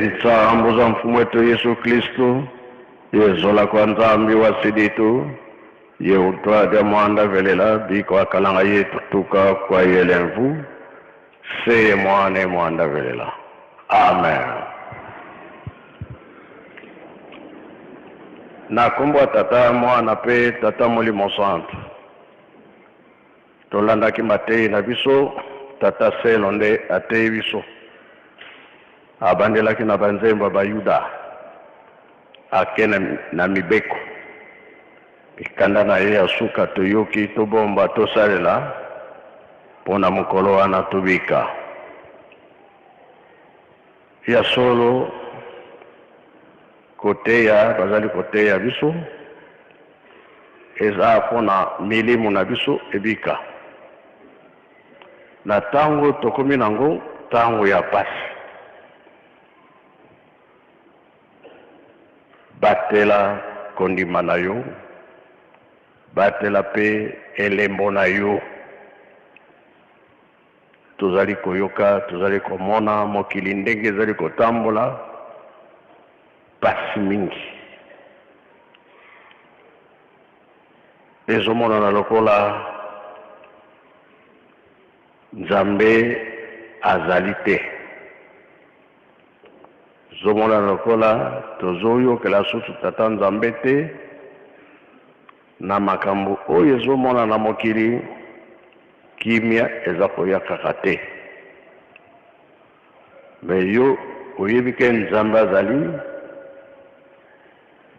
Nzambo za mfumu wetu Yesu Kristo, yezola kwa nzambi wa siditu, ye utwada mwanda velela biko akalanga yetu tuka kwa yelenvu, seye mwane mwanda velela. Amen. Nakumbwa tata mwana pe tata mulimo santu. Tolanda kimatei na biso, tata selonde atei biso. Abandela kina banzemba ba Yuda akena na mibeko ikanda na ye asuka toyoki tobomba tosalela pona mukolo wana tubika ya solo koteya bazali koteya biso eza pona milimu na biso ebika na tango tokomi nango tango ya pasi batela kondima na yo, batela pe elembo na yo. Tozali koyoka, tozali komona mokili ndenge ezali kotambola pasi mingi. Ezomona na lokola Nzambe azali te. Zomona lokola tozoyo kela susu tata Nzambe te na makambo oyo zomona na mokili kimia eza koya kaka te. Me yo oyebi ke Nzambe azali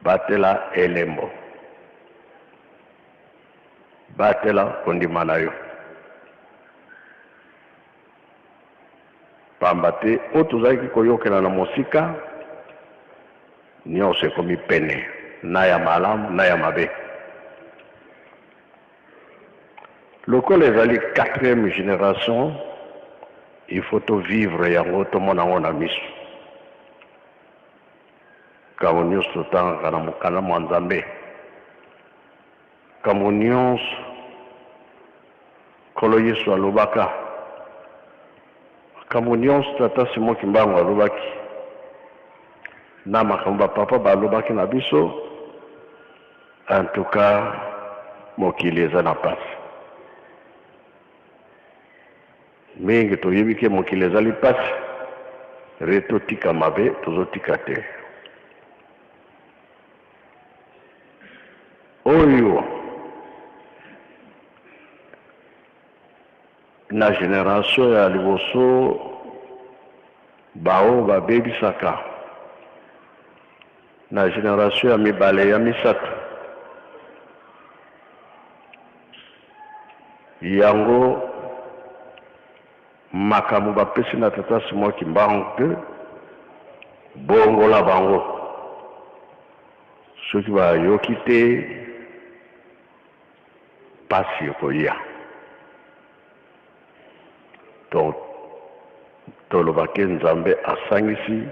batela elembo, batela kondima na yo. Pamba te o tozalaki koyokela na mosika nyonso ekomi pene na ya malamu na ya mabe. Lokola ezali 4e génération, il faut to vivre yango tomona ngo na miso. Kamo nyonso totangaka na mokanda mwa Nzambe, kamo nyonso Nkolo Yesu alobaka, kamo nyonso tata Simon Kimbangu alobaki, na makambo papa balobaki na biso, en tout cas mokili eza na pasi. Mingi toyebi ke mokili ezali pasi, reto tika mabe tozotika te. Oyo na génération ya liboso bao babebisaka, na génération ya mibale ya misato yango makambo bapesi na tata Simon Kimbangu te bongola bango soki bayoki te pasi ekoya. Donc tolobaki Nzambe asangisi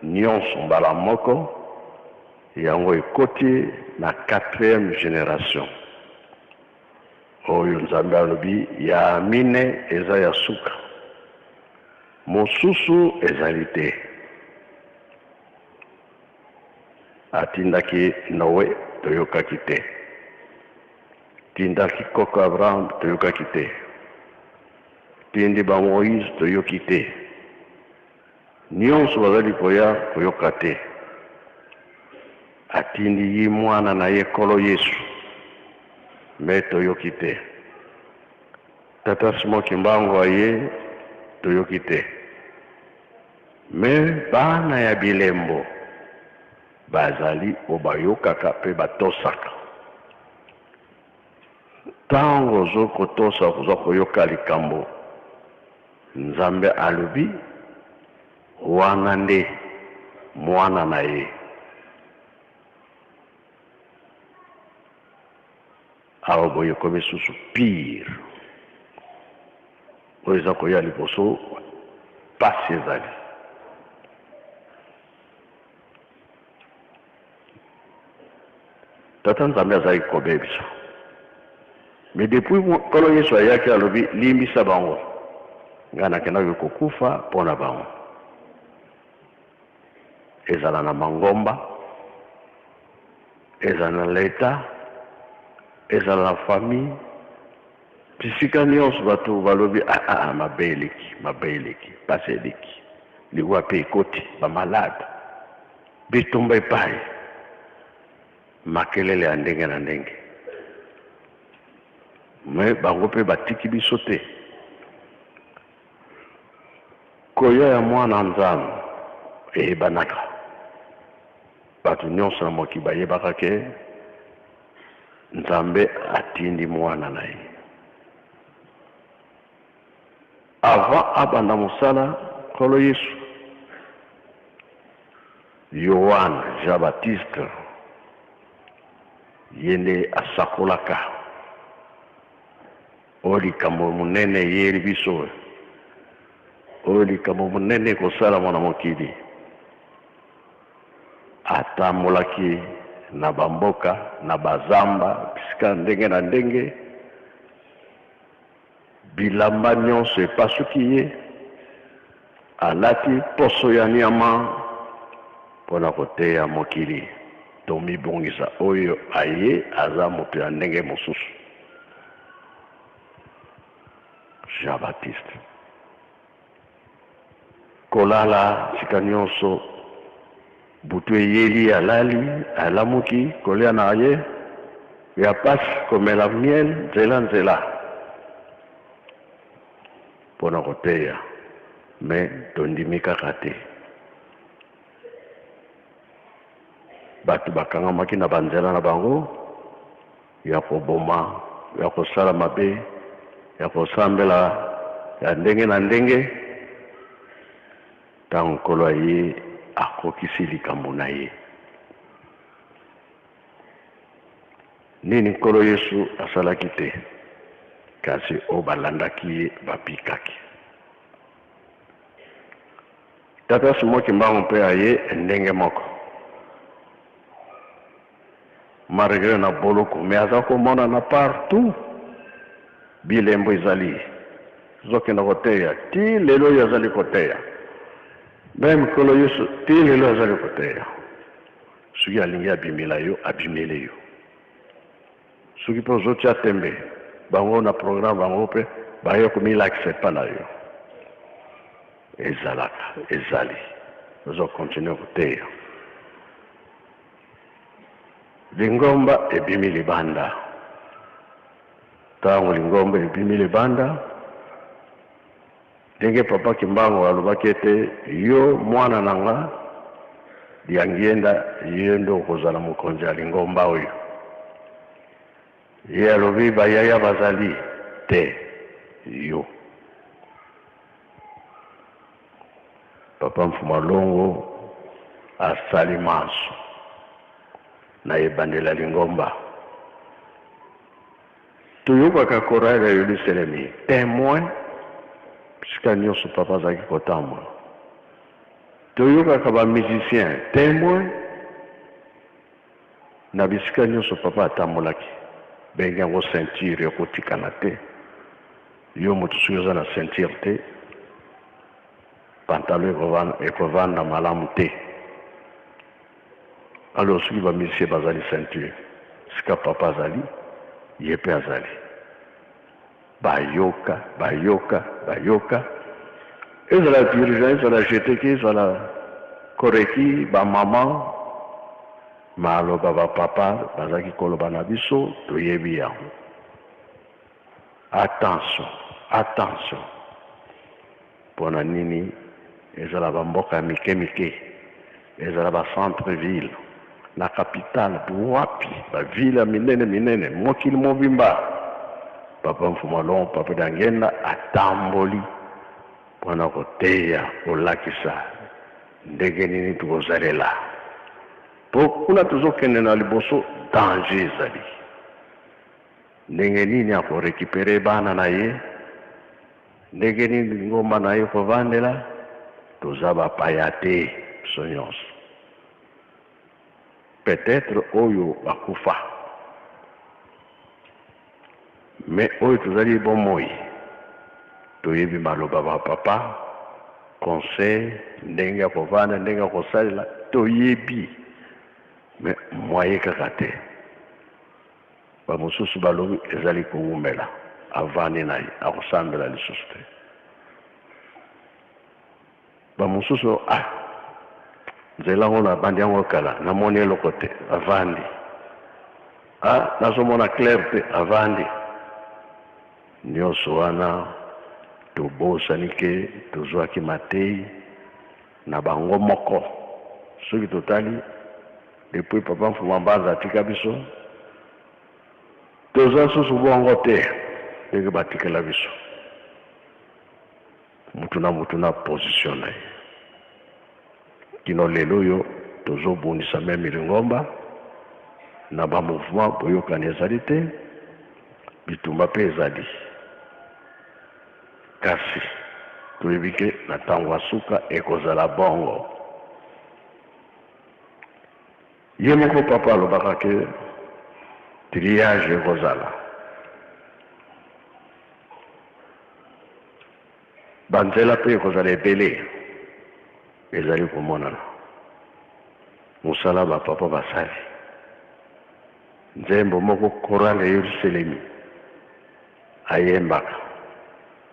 nyonso mbala moko yango ekoti na 4e génération. Oyo Nzambe alobi ya mine eza ya suka, mosusu ezali te. Atindaki Noe toyokaki te, tindaki koko Abraham toyokaki te, tindi ba Moïse toyoki te. Nyonso bazali koya koyoka te. Atindi yi mwana na ye Nkolo Yesu me toyoki te. Tata Simon Kimbangu aye toyoki te. Me bana ya bilembo bazali obayokaka pe batosaka. Tango zo kotosa kuza koyoka likambo Nzambe alobi wana nde mwana na ye. Awa boye komi susu pire oyo eza koya liboso pasi ezali. Tata Nzambe azali kobebisa. Mais depuis Nkolo Yesu ayaki alobi limbisa bango, nga nakendaki kokufa mpona bango. ezala na mangomba, ezala na leta, ezala na famille, bisika nyonso bato balobi mabe eleki pasi eleki liwa mpe ekoti bamalade bitumba epai makelele ya ndenge na ndenge me bango mpe batiki biso te koya ya mwana nzambe eyebanaka bato nyonso na mokili bayebaka ke nzambe atindi mwana na ye avant abanda mosala nkolo yesu yohane jean baptiste ye nde asakolaka oyo likambo monene eyeli biso oyo likambo monene ekosalama na mokili atambolaki na bamboka na bazamba bisika ndenge na ndenge bilamba nyonso epasuki ye alati poso ya nyama mpona koteya mokili tomibongisa oyo aye aza moto ya ndenge mosusu jean baptiste kolala sika nyonso butu eyeli alamuki kolia na ye ya pasi komela miel nzela mpona koteya me tondimi kaka te bato bakangamaki na banzela na bango ya koboma ya kosala mabe ya kosambela ya ndenge na ndenge ntango nkolo ye akokisi likambo na ye nini nkolo yesu asalaki te kasi oyo balandaki ye bapikaki tata simoki mbango mpe aye ndenge moko malgré na boloko me aza komonana partout bilembo ezali zokenda koteya ti lelo oyo azali koteya meme nkolo yesu ti lelo azali koteya soki alingi abimela yo abimele yo soki mpe ozotia tembe bango na programme bango mpe bayo komilakisa epa na yo ezalaka ezali ozokontinue koteya lingomba ebimi libanda ntango lingomba ebimi libanda ndenge papa kimbango alobaki ete yo mwana na nga liangienda ye nde okozala mokonzi ya lingomba oyo ye alobi bayaya bazali te yo papa mfumalongo asali maso na ebandela lingomba toyokaka korale ya yerusalemi témoin bisika nyonso papa azalaki kotambola toyokaka bamusicien témoin na bisika nyonso papa atambolaki bengi yango ceinture ekotikana te yo moto soki oza na ceinture te pantalo ekovanda malamu te alors soki bamusicien bazali ceinture sika papa azali ye mpe azali bayoka ezala dirigeant ezala jeteki ezala koreki bamama maloba bapapa bazalaki koloba na biso toyebi yango attention mpona nini ezala bamboka ya mike ezala bacentre ville na capitale wapi bavile ya minene mokili mobimba papa mfumalongo papa dangenda atamboli mpona koteya kolakisa ndenge nini tokozalela po kuna tozokende na liboso danger ezali ndenge nini akorekipere bana na ye ndenge nini ngomba na ye kovandela toza bapaya te biso nyonso peut-être oyo bakufa me oyo tozali bomoi toyebi maloba bapapa conseil ndenge ya kovanda ndenge ya kosalela toyebi me moye kaka te bamosusu balobi ezali kowumela avandi na ye akosambela lisusu te bamosusu nzela ngo na bandi yango kala namoni eloko te avandi nazomona clair te avandi nyonso wana tobosani ke tozwaki matei na bango moko soki totali depuis papa Mfuma Mbanza atika biso toza susu bongo te ndenge batikela biso mutu na position na ye kino lelo oyo tozobundisa meme Lingomba na bamouvement boyokani ezali te bitumba mpe ezali kasi toyebi ke na ntango ya suka ekozala bongo ye moko papa alobaka ke triage ekozala banzela mpe ekozala ebele ezali komonana mosala bapapa basali nzembo moko korale ya Yerusalemi ayembaka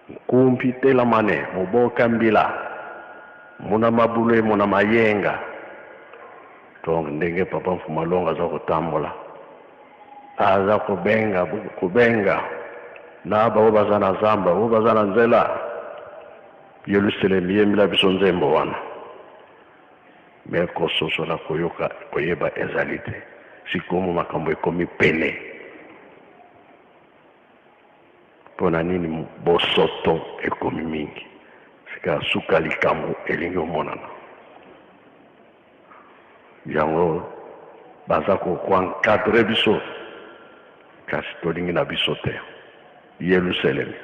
nkumpi telamane moboka mbila muna mabule muna mayenga donc ndenge papa Mfuma Longa aza kotambola aza kubenga na bao baza na zamba bao baza na nzela Yerusalemi yembila biso nzembo wana me kososola koyeba ezali te sikomo makambo ekomi pene mpona nini bosoto ekomi mingi sika suka likambo elingi omonana yango baza koencadre biso kasi tolingi na biso te Yerusalemi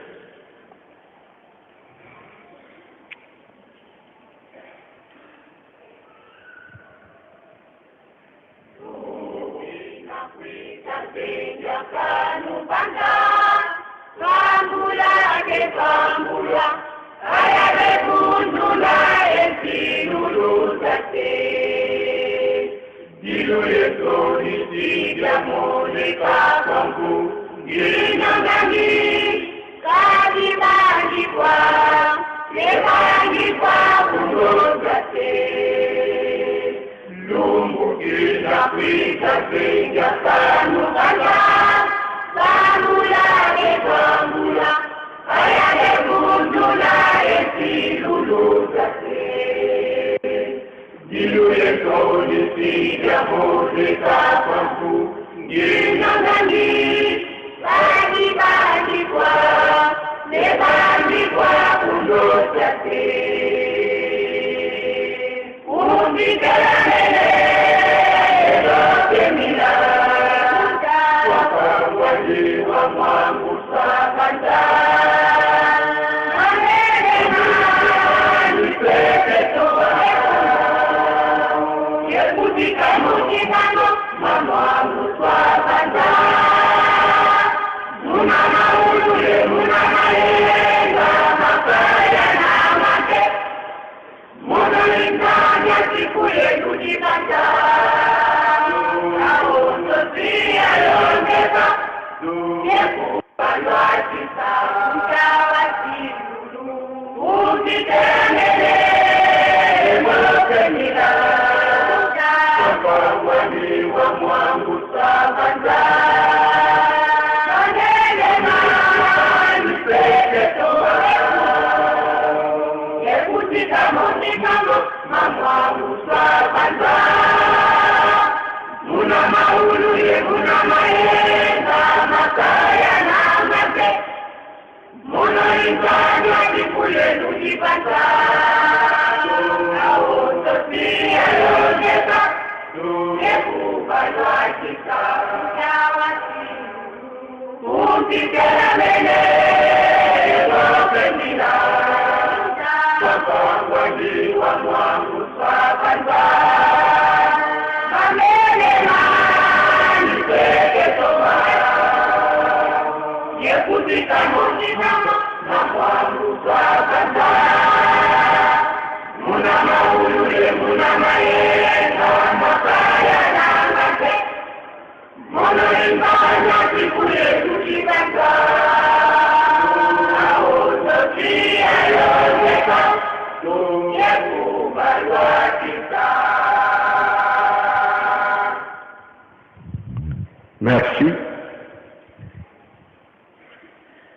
Merci.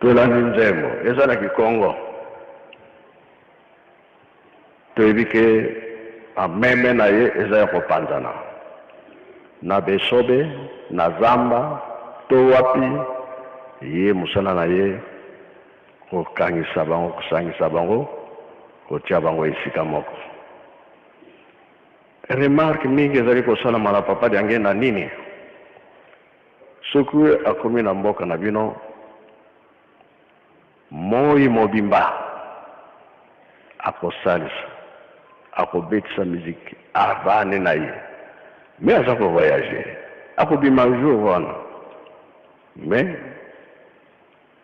Tulani nzembo ezala kikongo toyebi ke ameme na ye eza ya kopanzana na besobe na zamba to wapi ye mosala na ye kokangisa bango kosangisa bango kotia bango esika moko. Remarque mingi ezali kosalama na papa yange na nini soki akomi na mboka na bino moi mobimba akosalisa akobetisa miziki avane na ye me aza kovoyage akobima jour wana me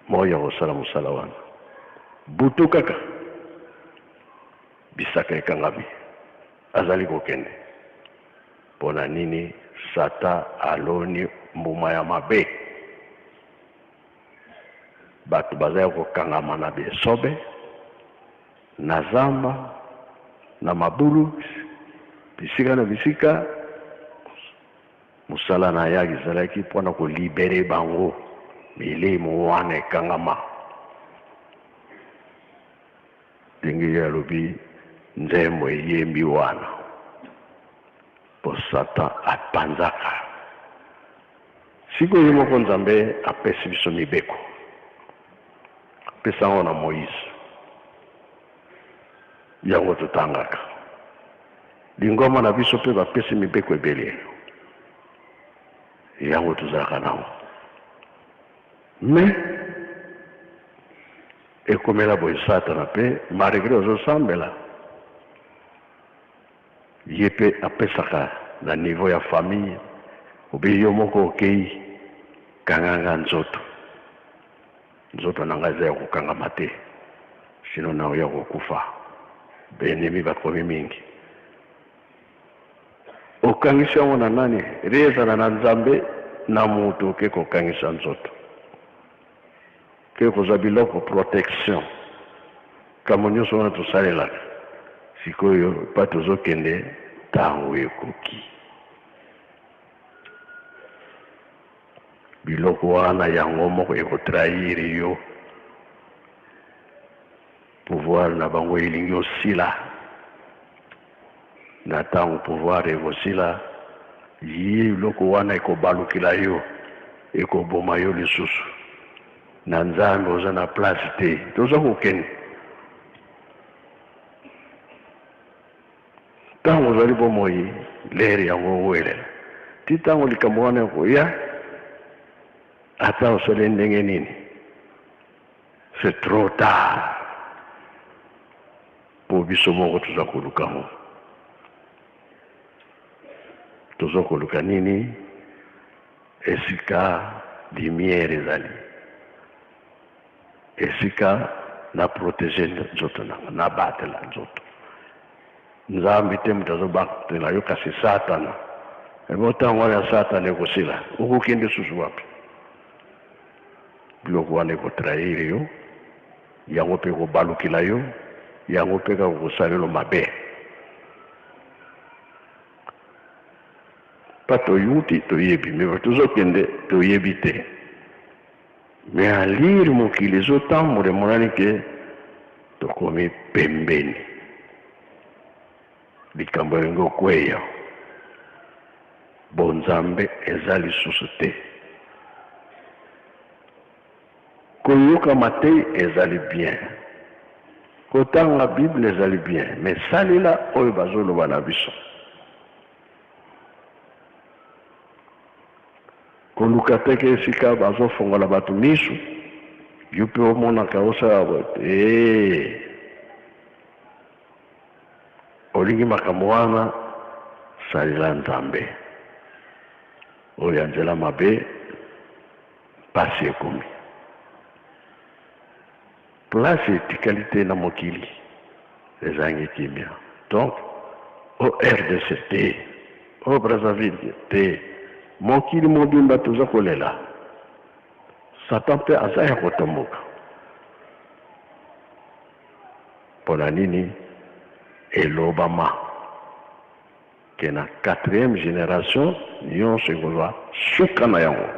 moi akosala mosala wana butu kaka bisaka ekangami azali kokende mpona nini sata aloni mbuma ya mabe bato bazali kokangama na besobe na zamba na mabulu bisika na bisika mosala na ye ezalaki mpona kolibere bango milimo wana ekangama ndenge ye alobi nzembo eyembi wana po satan apanzaka sikoyo moko nzambe apesi biso mibeko apesa yango na Moïse yango totangaka lingoma na biso mpe bapesi mibeko ebele yango tozalaka nango me ekomela boye satana mpe malgré ozosambela ye mpe apesaka na niveau ya famille obe yo moko okei kanganga nzoto na ngai eza ya kokangama te sino na oya kokufa benemi bakomi mingi okangisa yango na nani ezala na nzambe na mutu oke kokangisa nzoto ke kozwa biloko protection kamo nyonso wana tosalelaka sikoyo pa tozokende ntango ekoki biloko wana yango moko ekotrahiri yo pouvoir na bango elingi osila na ntango pouvoir ekosila ye biloko wana ekobalukila yo ekoboma yo lisusu na nzambe oza na place te toza kokende ntango ozali bomoi lere yango owelela ti ntango likambo wana ekoya ata osali ndenge nini c'est trop tard po biso moko toza koluka ngo toza koluka nini esika lumière ezali esika na protege nzoto nanga na batela nzoto nzambe te moto azobatela yo kasi satana ebo ntango wana ya satana ekosila okokende susu wapi biloko wana ekotrahiri yo yango mpe ekobalukila yo yango mpe kaka kosalelo mabe pa toyuti toyebi me tozokende toyebi te me alire mokili ezotambola emonani ke tokomi pembeni likambo elingi okweya bonzambe eza lisusu te koyokama te ezali bien kotanga bible ezali bien mais salela oyo bazoloba na biso koluka teke esika bazofongola bato misu yo mpe omonaka osala bote olingi makambo wana salela nzambe oyo ya nzela mabe pasi ekomi place etikali te na mokili ezangi kimia donc o RDC te o Brazzaville te mokili mobimba toza kolela Satan mpe aza ya kotomboka. Mpona nini elobama ke na 4e génération nyonso ekozwa suka na yango.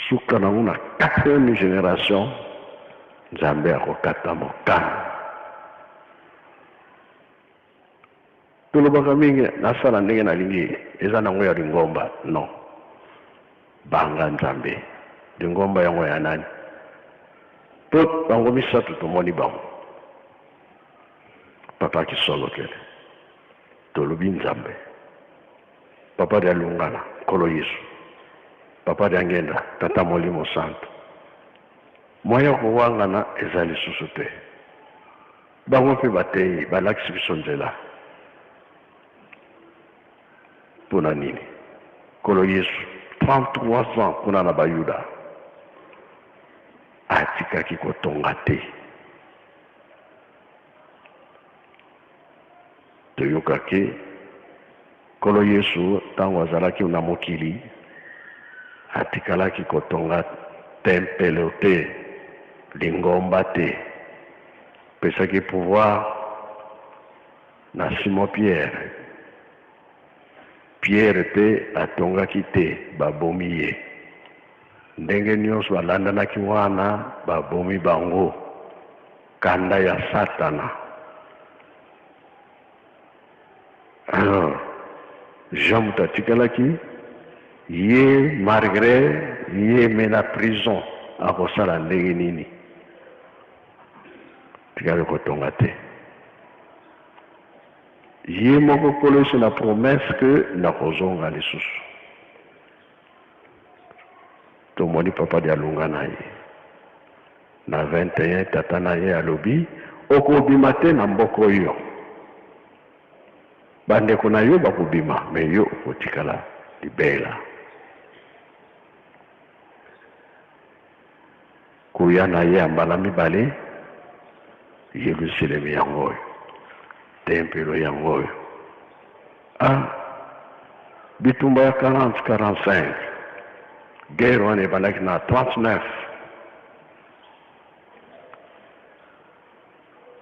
Suka nango na 4e génération Nzambe akokata mokano. Tolobaka mingi nasala ndenge nalingi eza nango ya lingomba. Non, banga Nzambe lingomba yango ya nani? To bango misato tomoni bango. Papa Kisolokele tolobi Nzambe, Papa de Lungana Nkolo Yesu, Papa de Ngenda Tata Molimo Santo. Moya kowangana eza lisusu te. Bango mpe batei balakisi biso nzela. Mpona nini? Nkolo Yesu 33 ans kuna na Bayuda atikaki kotonga te. Toyokaki Nkolo Yesu ntango azalaki na mokili atikalaki kotonga tempelo te, lingomba te. Pesaki pouvoir na Simon Pierre. Pierre pe atongaki te, babomi ye. Ndenge nyonso balandanaki wana babomi bango, kanda ya Satana. Alors, Jean mutatikalaki ye malgré ye mena prison akosala ndenge nini? Tikali kotonga te. Ye moko kolesi na promesse que nakozonga lisusu. Tomoni Papa de Alunga na ye na 21 tata na ye alobi okobima te na mboko yo. Bandeko na yo bakobima me yo okotikala libela. Kuya na ye ambala mibale Yerusalemu yango oyo, tempelo yango oyo. Bitumba ya 40-45 guerre wana ebandaki na 39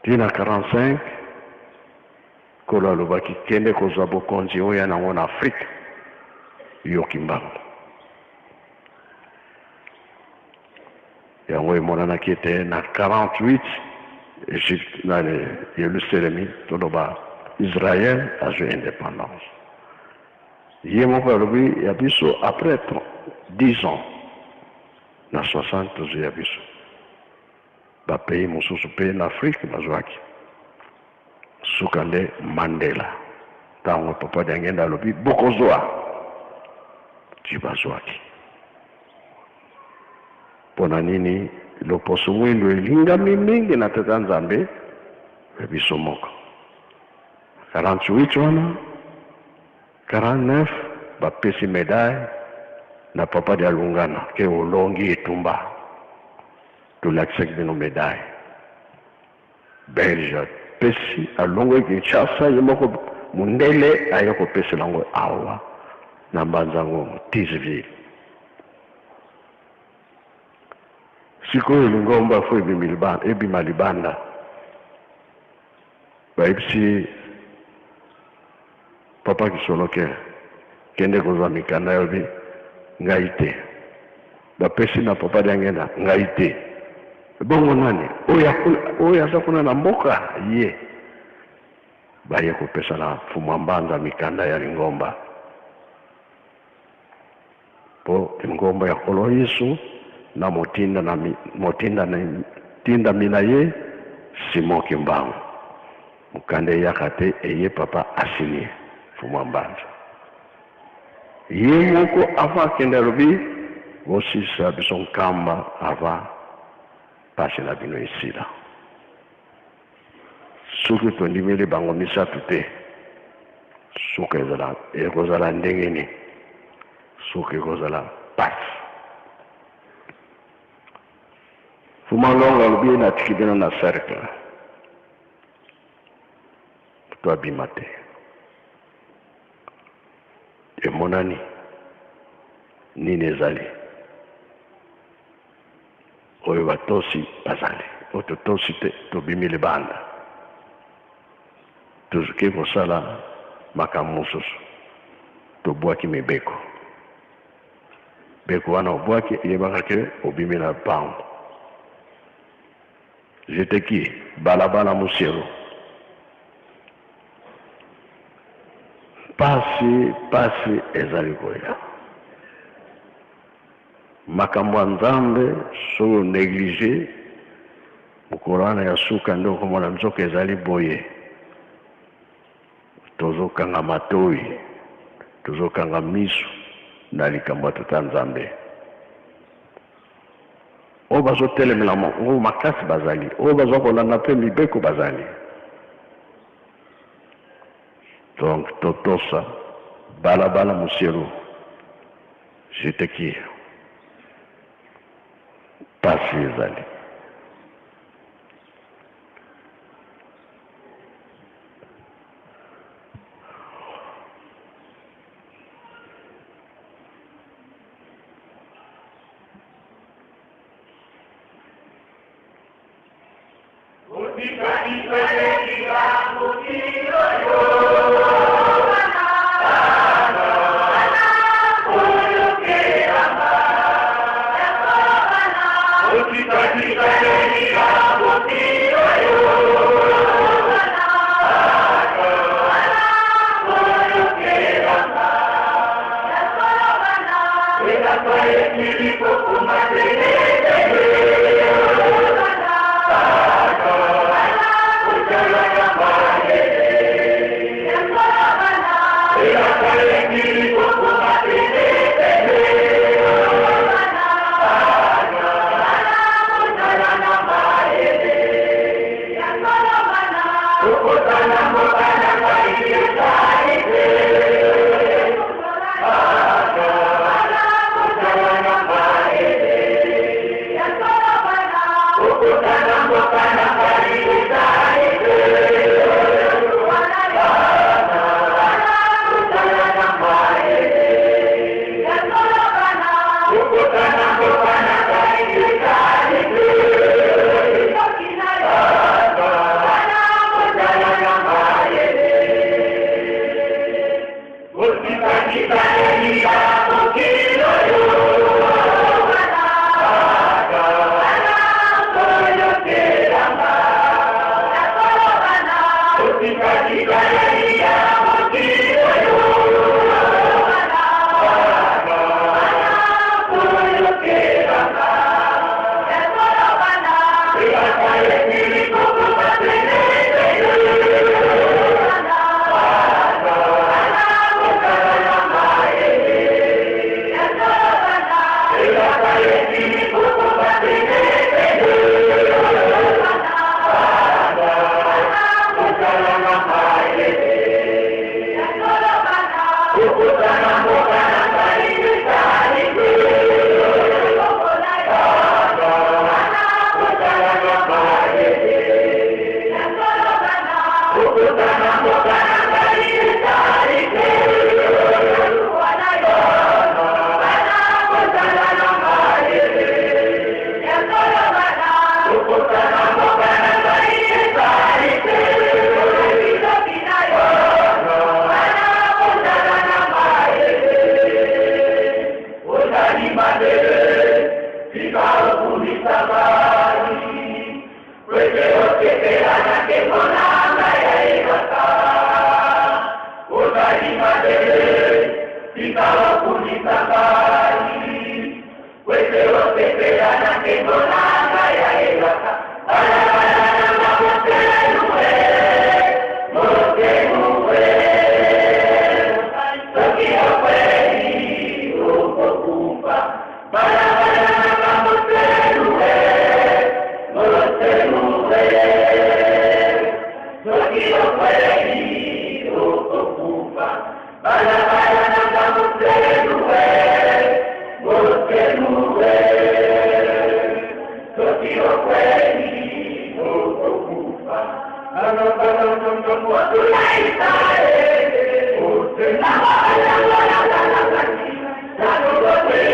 tina 45 Nkolo alobaki kende kozwa bokonzi oyo nango na Afrika yoki mbango. Yango emonanaki ete na 48 Egypte na Yerusalemi toloba Israël azwi indépendance. Ye moko alobi ya biso après 10 ans na 60 tozwi ya biso bapeyi mosusu mpe na Afrique bazwaki. Suka nde Mandela ntango Papa de Ngenda alobi bokozwa ti bazwaki. Mpona nini loposo mwindu elingami mingi na tata Nzambe biso moko. 48 wana 49 bapesi medaille na Papa de Alungana ke olongi etumba tolakisaki bino medaille. Belge pesi alongo Kinshasa ye moko mundele aye kopesela ngo awa na Mbanzango Tisville. Sikoyo lingomba fo ebima libanda baipsi Papa Kisolokele kende kozwa mikanda yobi ngai te, bapesi na Papa de Ngenda ngai te. Bongo nani oyo aza kuna na mboka ye baye kopesa na Mfumu Mbanza mikanda ya lingomba. Po lingomba ya Nkolo Yesu na motinda mina ye Simon Kimbangu mukande yakate eye papa asinie Mfumu Mbanza. Ye moko ava kende lobi osisa biso nkamba ava pasi na bino esila. Soki tondimeli bango misatu te, soki ekozala ndenge nini? Soki ekozala pasi. Fumalonga alobi natiki bino na cercle to abima te. Emonani nini ezali oyo batosi bazali ototosi te tobimi libanda tozuki kosala makambo mosusu tobwaki mibeko beko wana obwaki yebaka ke obimi na pango jeteki balabala musielo pasi ezali koya makambo ya nzambe so négligé mokolo wana ya suka nde okomona nzoka ezali boye tozokanga matoi tozokanga miso na likambo ya tata nzambe oyo bazotelemela ngo makasi bazali oyo bazokolanda mpe mibeko bazali donc totosa balabala musielo jeteki pasi ezali La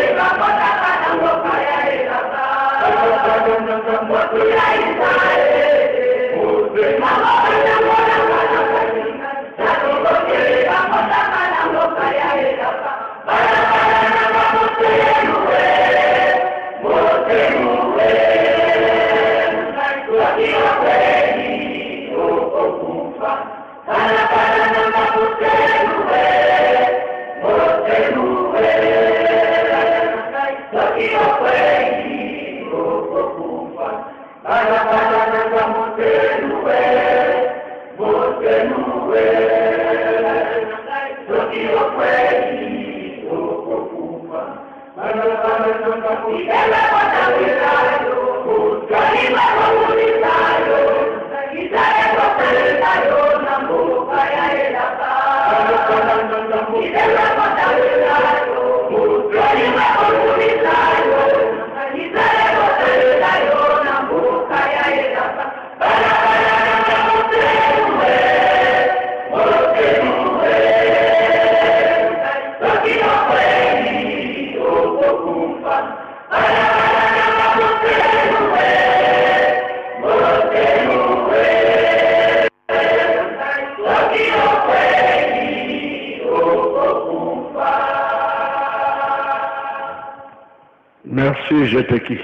Merci, je te quitte.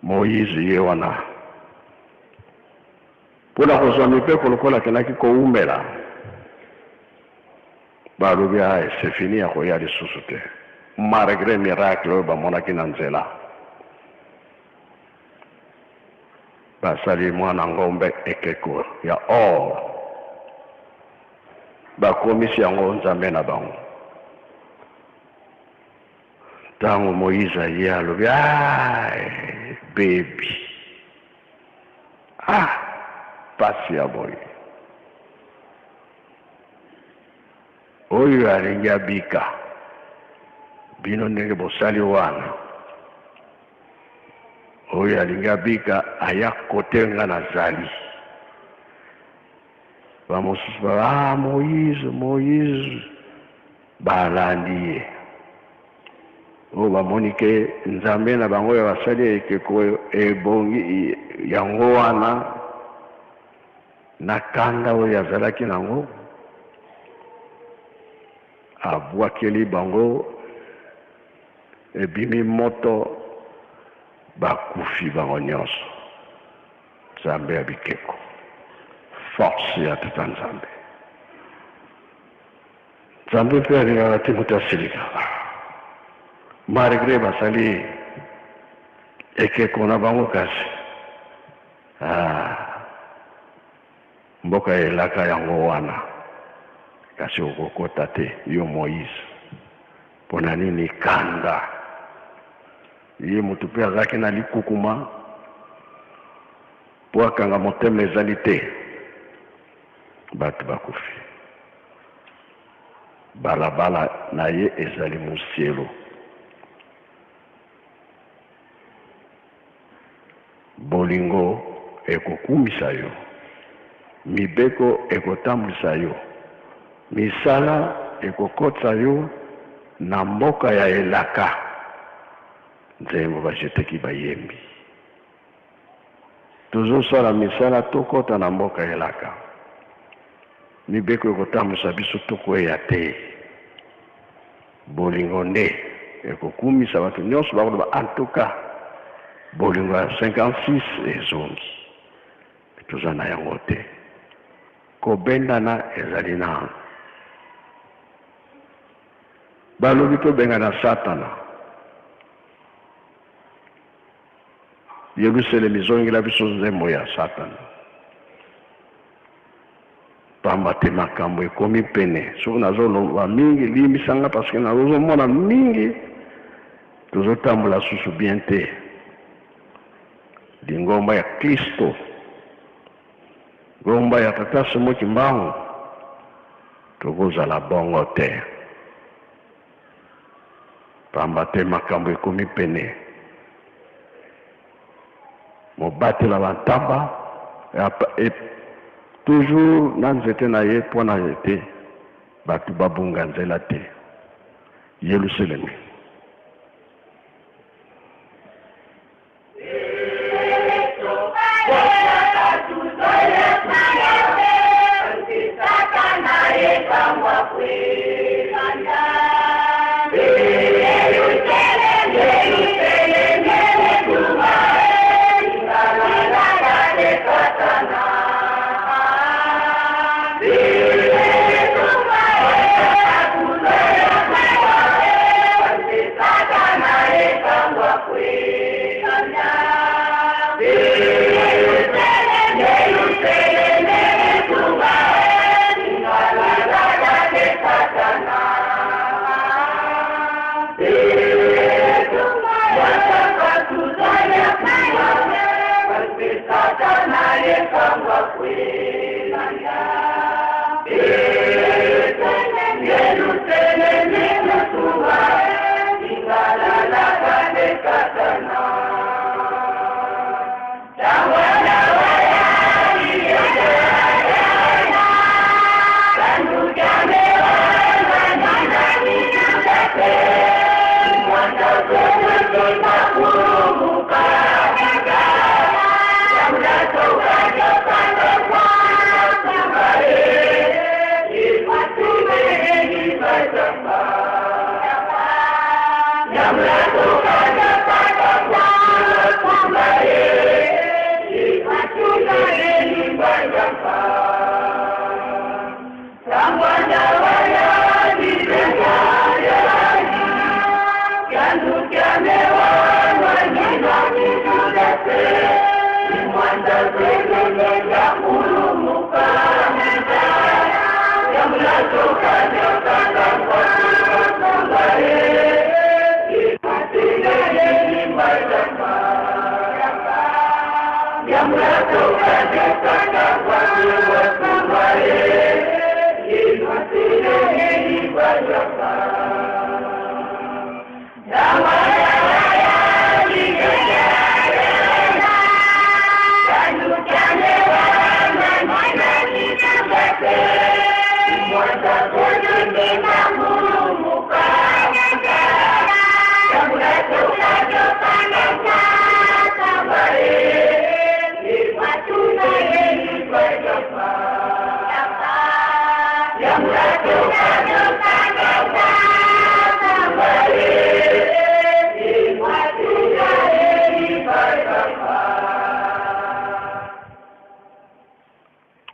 Moïse Yewana. Pour la raison de pour le coup, la kenaki ko umela. Balubia, c'est fini à quoi des sous-soutés. Malgré miracle, ba monaki nanzela. Ba sali mwana ngombe ekeko ya or. Ba komisi yango nzambe na bango. Tango Moïse ye alobi baby pasi ya boye oyo alingi abika bino ndenge bosali wana oyo alingi abika aya kote nga nazali bamosusu Moïse balandi ye o bamoni ke nzambe na bango ya basali ekeko ebongi yango wana na kanda oyo azalaki nango abwakeli bango ebimi moto bakufi bango nyonso nzambe ya bikeko force ya tata nzambe mpe alingaka te moto asilika malgré basali ekeko na bango kasi mboka elaka yango wana kasi okokota te yo Moïse mpona nini kanda ye moto mpe azalaki na likukuma mpo akanga motema ezali te bato bakufi balabala na ye ezali mosielo bolingo ekokumisa yo mibeko ekotambwisa yo misala ekokotisa yo na mboka ya elaka nzembo bajeteki bayembi tozosala misala tokota na mboka ya elaka mibeko ekotambwisa biso tokweya te bolingo nde ekokumisa bato nyonso bakoloba antuka bolingo ya 56 ezongi toza na yango te kobendana ezali na balobi tobengana satana Yerusalemu ezongela biso nzembo ya satana pamba te makambo ekomi pene soki nazoloba mingi limisanga parceke nazomona mingi tozotambola susu bien te lingomba ya Kristo ngomba ya tata somoki mbangu tokozala bongo te pamba te makambo ekomi pene mobatela bantaba toujours na nzete na ye mpo na ye te bato babunga nzela te Yerusalemu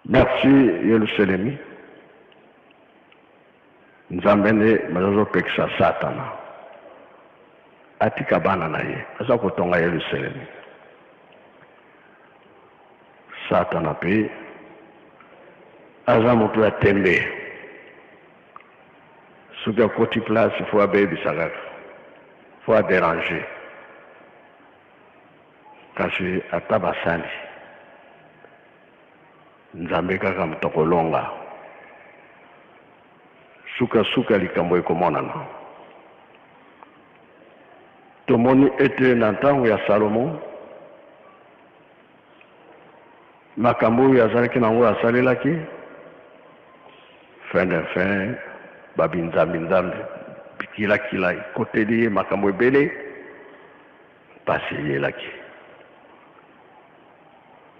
Merci Yerusalemi. Nzambene mazozo peksa Satana. Atika bana na ye. Asa kotonga Yerusalemi. Satana pe aza mutu ya tembe. Suka koti place il faut abebi sagaka. Faut déranger. Kasi atabasali. Nzambe kaka mtokolonga. Suka likambo ekomonana. Tomoni ete na ntango ya Salomo makambo oyo azalaki nango asalelaki fin de fin babinzambi bikilakila ekoteli ye makambo ebele pasi eyelaki.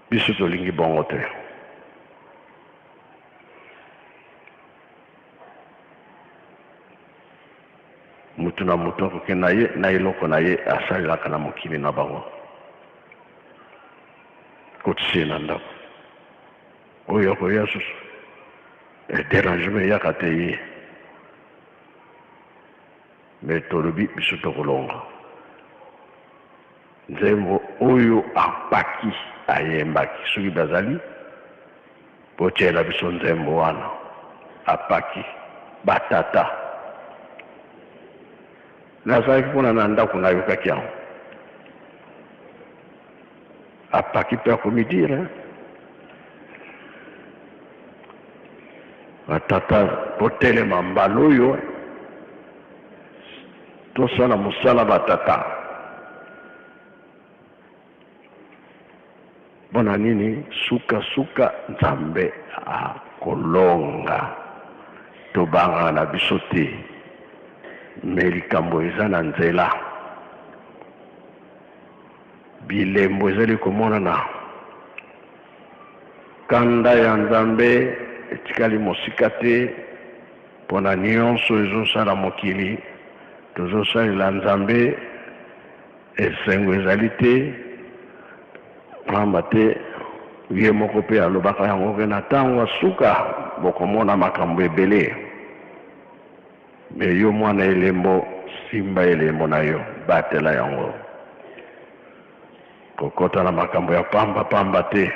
Biso tolingi bongo te. Mutu na mutu akoke na ye na eloko na ye asalelaka na mokili na bango kotisie na ndako oyo akoya susu derangement eyaka te ye me tolobi biso tokolonga nzembo oyo apaki ayembaki soki bazali botyela biso nzembo wana apaki batata nazalaki mpona na ndako nayokaki yango apaki mpe akomidire batata botelema mbala oyo tosala mosala batata mpona nini suka nzambe akolonga tobanga na biso te me likambo eza na nzela bilembo ezali komonana kanda ya nzambe etikali mosika te mpona nyonso ezosala mokili tozosalela nzambe esengo ezali te pamba te ye moko mpe alobaka yango ke na ntango ya suka bokomona makambo ebele me yo mwana elembo simba elembo na yo batela yango kokota na makambo ya pamba te.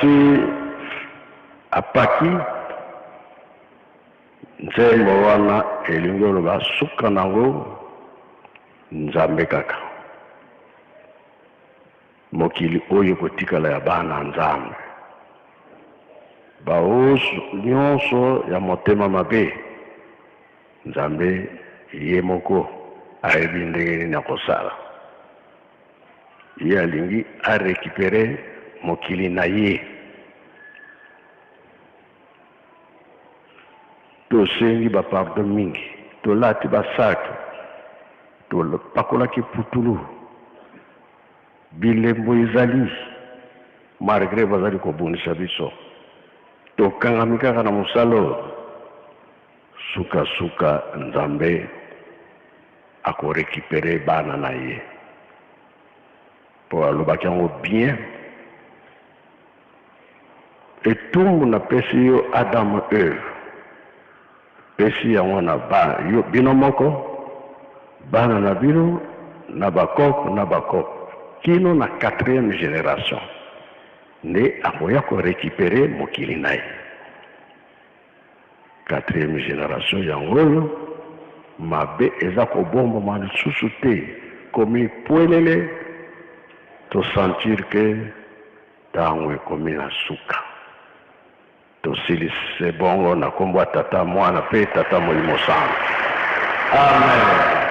mwasi apaki nzembo wana elingi oloba suka nango nzambe kaka mokili oyo kotikala ya bana nzambe baoso nyonso ya motema mabe nzambe ye moko ayebi ndenge nini akosala ye alingi arekipere mokili na ye tosengi bapardon mingi tolati basaki topakolaki putulu bilembo ezali malgré bazali kobundisa biso tokangami kaka na mosalo suka nzambe akorekipere bana na ye po alobaki yango bien etumbu napesi yo Adamu Eve pesi yango na bino moko bana na bino na bakoko kino na 4e génération nde akoya korekipere mokili na ye 4e génération yango oyo mabe eza kobombama lisusu te komi pwelele tosentir ke ntango ekomi na suka tosilise bongo na kombo ya tata mwana mpe tata molimo sango amen.